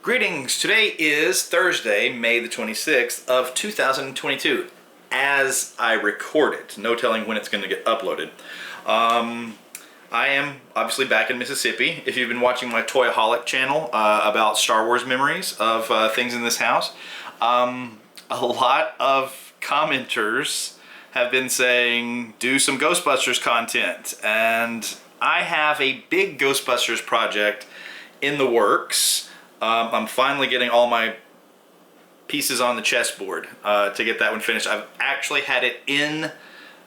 Greetings! Today is Thursday, May the 26th of 2022. As I record it, no telling when it's going to get uploaded. I am obviously back in Mississippi. If you've been watching my Toyaholic channel about Star Wars memories of things in this house, a lot of commenters have been saying do some Ghostbusters content, and I have a big Ghostbusters project in the works. I'm finally getting all my pieces on the chessboard to get that one finished. I've actually had it in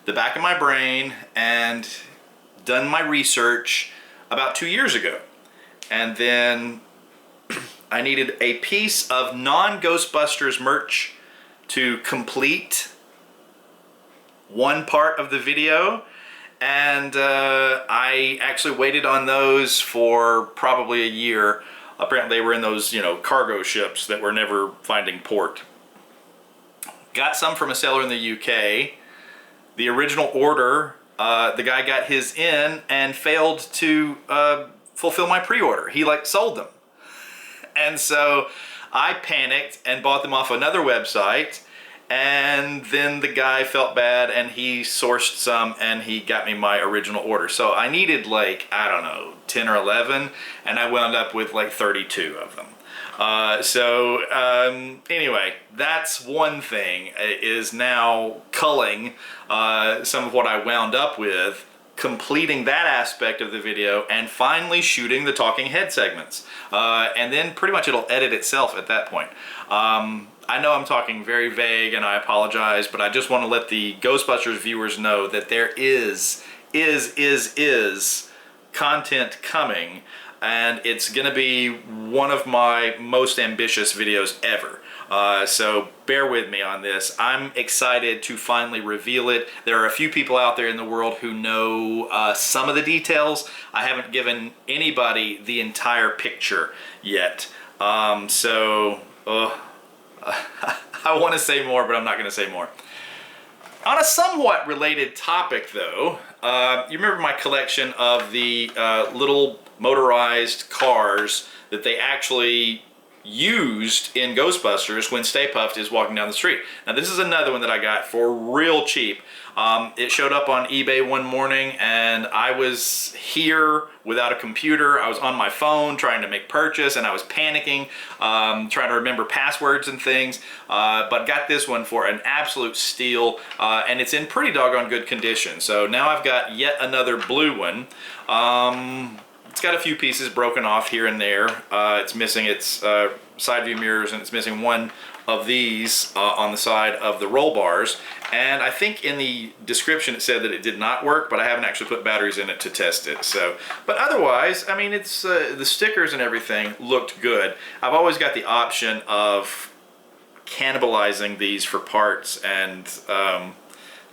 the back of my brain and done my research about 2 years ago. And then I needed a piece of non-Ghostbusters merch to complete one part of the video. And I actually waited on those for probably a year. Apparently they were in those, cargo ships that were never finding port. Got some from a seller in the UK. The original order, the guy got his in and failed to fulfill my pre-order. He sold them. And so I panicked and bought them off another website. And then the guy felt bad and he sourced some and he got me my original order. So I needed 10 or 11, and I wound up with 32 of them. Anyway, that's one thing, is now culling some of what I wound up with, completing that aspect of the video, and finally shooting the talking head segments. And then pretty much it'll edit itself at that point. I know I'm talking very vague and I apologize, but I just want to let the Ghostbusters viewers know that there is content coming, and it's gonna be one of my most ambitious videos ever. So bear with me on this. I'm excited to finally reveal it. There are a few people out there in the world who know some of the details. I haven't given anybody the entire picture yet. I want to say more, but I'm not going to say more. On a somewhat related topic, though, you remember my collection of the little motorized cars that they actually used in Ghostbusters when Stay Puft is walking down the street. Now this is another one that I got for real cheap. It showed up on eBay one morning and I was here without a computer. I was on my phone trying to make purchase and I was panicking, trying to remember passwords and things, but got this one for an absolute steal, and it's in pretty doggone good condition. So now I've got yet another blue one. It's got a few pieces broken off here and there. It's missing its side view mirrors, and it's missing one of these on the side of the roll bars. And I think in the description it said that it did not work, but I haven't actually put batteries in it to test it. So, but otherwise, I mean, it's the stickers and everything looked good. I've always got the option of cannibalizing these for parts and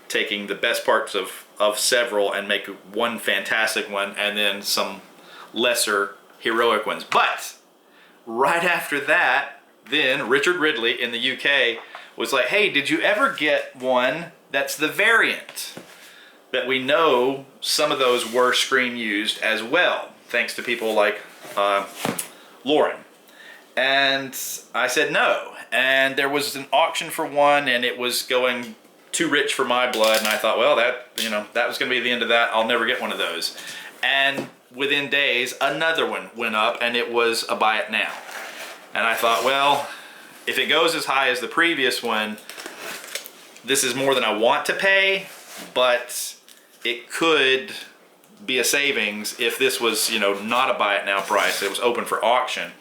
taking the best parts of several and make one fantastic one and then some lesser heroic ones. But right after that, then Richard Ridley in the UK was like, hey, did you ever get one that's the variant? That we know some of those were screen used as well, thanks to people like Lauren. And I said no. And there was an auction for one and it was going too rich for my blood, and I thought, well, that was going to be the end of that. I'll never get one of those. And within days, another one went up and it was a buy it now. And I thought, well, if it goes as high as the previous one, this is more than I want to pay, but it could be a savings if this was, not a buy it now price. It was open for auction.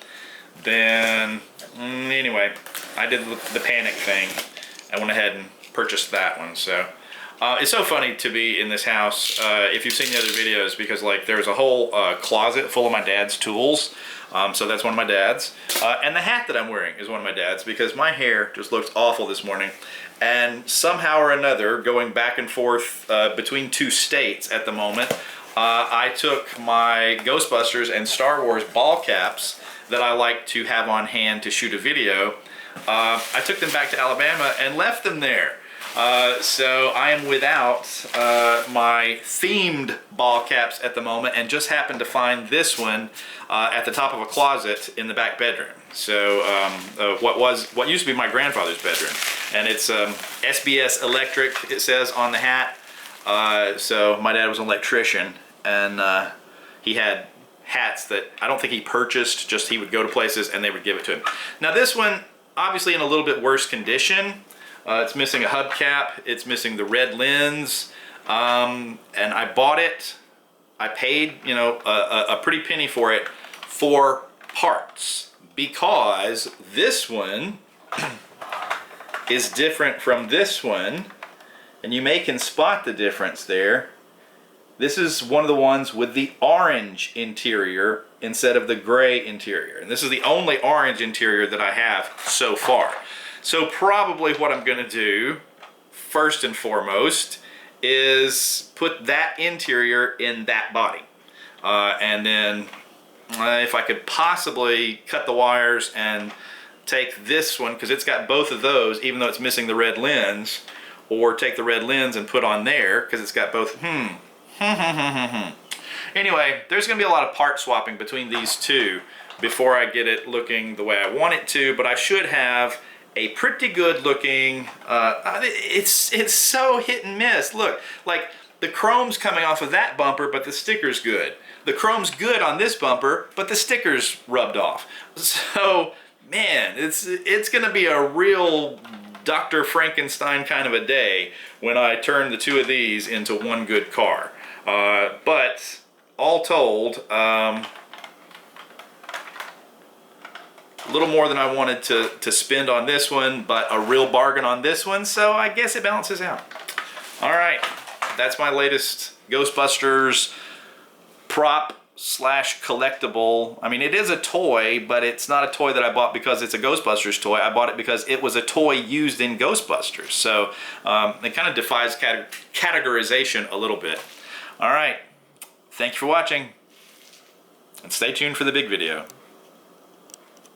Then, anyway, I did the panic thing. I went ahead and purchased that one. So it's so funny to be in this house, if you've seen the other videos, because there's a whole closet full of my dad's tools. So that's one of my dad's. And the hat that I'm wearing is one of my dad's, because my hair just looked awful this morning. And somehow or another, going back and forth between two states at the moment, I took my Ghostbusters and Star Wars ball caps that I like to have on hand to shoot a video. I took them back to Alabama and left them there. So I am without my themed ball caps at the moment, and just happened to find this one at the top of a closet in the back bedroom. So what used to be my grandfather's bedroom, and it's SBS Electric, it says on the hat. So my dad was an electrician, and he had hats that I don't think he purchased, just he would go to places and they would give it to him. Now this one, obviously in a little bit worse condition. It's missing a hubcap, it's missing the red lens, and I bought it, I paid, you know, a pretty penny for it for parts, because this one is different from this one, and you can spot the difference there. This is one of the ones with the orange interior instead of the gray interior, and this is the only orange interior that I have so far. So probably what I'm going to do, first and foremost, is put that interior in that body. And then if I could possibly cut the wires and take this one, because it's got both of those, even though it's missing the red lens, or take the red lens and put on there, because it's got both. Anyway, there's going to be a lot of part swapping between these two before I get it looking the way I want it to, but I should have a pretty good looking, it's so hit and miss. Look, like the chrome's coming off of that bumper, but the sticker's good. The chrome's good on this bumper, but the sticker's rubbed off. So, man, it's gonna be a real Dr. Frankenstein kind of a day when I turn the two of these into one good car. But all told, a little more than I wanted to spend on this one, but a real bargain on this one, so I guess it balances out. All right, that's my latest Ghostbusters prop slash collectible. I mean, it is a toy, but it's not a toy that I bought because it's a Ghostbusters toy. I bought it because it was a toy used in Ghostbusters. So it kind of defies categorization a little bit. All right, thank you for watching, and stay tuned for the big video.